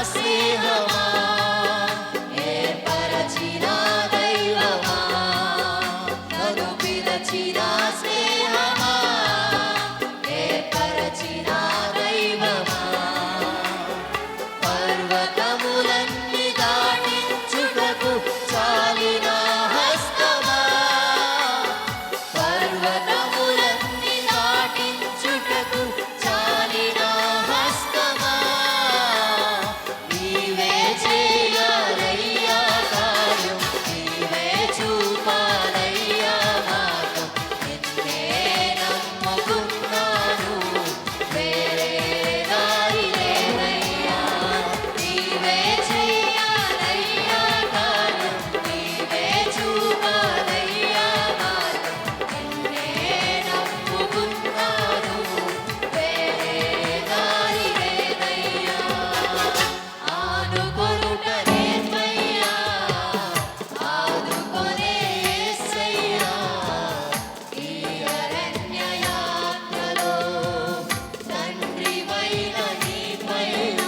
స్నేహమా, ఏర్పరచిన దైవమా, నన్ను పిలచిన స్నేహమా, ఏర్పరచిన దైవమా, పర్వతములన్నీ దాటించుటకు చాలిన హస్తమా, పర్వతములన్నీ దాటించుటకు చాలిన హస్తమా, నీవే చేయాలయ్యా కార్యం, నీవే చూపాలయ్యా మార్గం, నిన్నే నమ్ముకున్నాను, వేరే దారి లేదయ్యా, నీవే చేయాలయ్యా కార్యం, నీవే చూపాలయ్యా మార్గం, నిన్నే నమ్ముకున్నాను, వేరే దారి లేదయ్యా, ఆనుకొనుట నేర్పయ్యా, ఆదుకొనే యేసయ్యా, ఈ అరణ్య యాత్రలో తండ్రివైన నీపైన.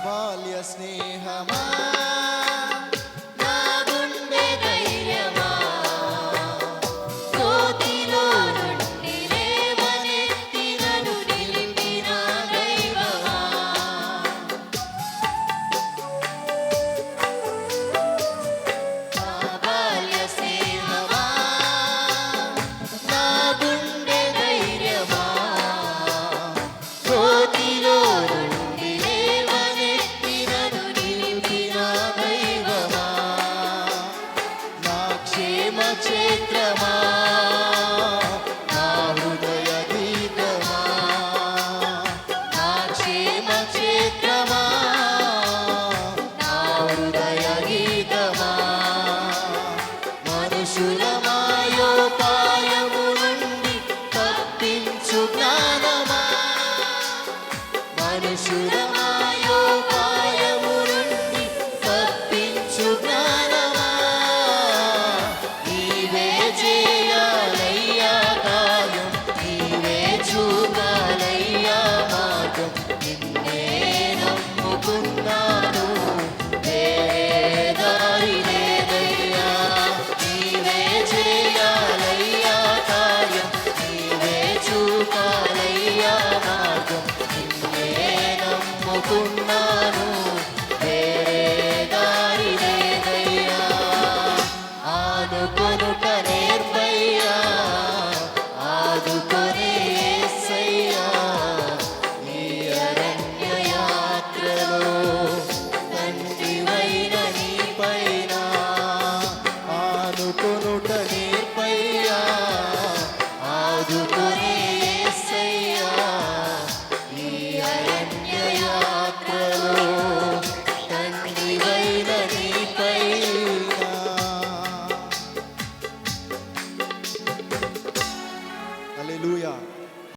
బాల్య స్నేహమా, నా గుండె ధైర్యమా, కోతిలో నుండి లేవనెత్తి నన్ను నిలిపిన దైవమా, నా బాల్య స్నేహమా, నా గుండె ధైర్యమా, కోతిలో నుండి లేవనెత్తి నన్ను నిలిపిన దైవమా, నా క్షేమ క్షేత్రమా, నా హృదయ గీతమా, నా క్షేమ క్షేత్రమా, నా హృదయ గీతమా, మనుషుల మాయోపాయము నుండి తప్పించు జ్ఞానమా, మనుషుల మాయోపాయము నుండి తప్పించు జ్ఞానమా, నీవే చేయాలయ్యా కార్యం, నీవే చూపాలయ్యా మార్గం, నిన్నే నమ్ముకున్నాను, వేరే దారి లేదయ్యా, నీవే చేయాలయ్యా కార్యం, నీవే చూపాలయ్యా మార్గం, నిన్నే నమ్ముకున్నాను, వేరే దారి లేదయ్యా, ఆనుకొనుట నేర్పయ్యా, ఆదుకొనే యేసయ్యా, ఈ అరణ్య యాత్రలో తండ్రివైన నీపైన, ఆనుకొనుట నేర్పయ్యా, ఆదుకొనే యేసయ్యా, ఈ అరణ్య యాత్రలో తండ్రివైన నీపైన. హల్లెలూయా.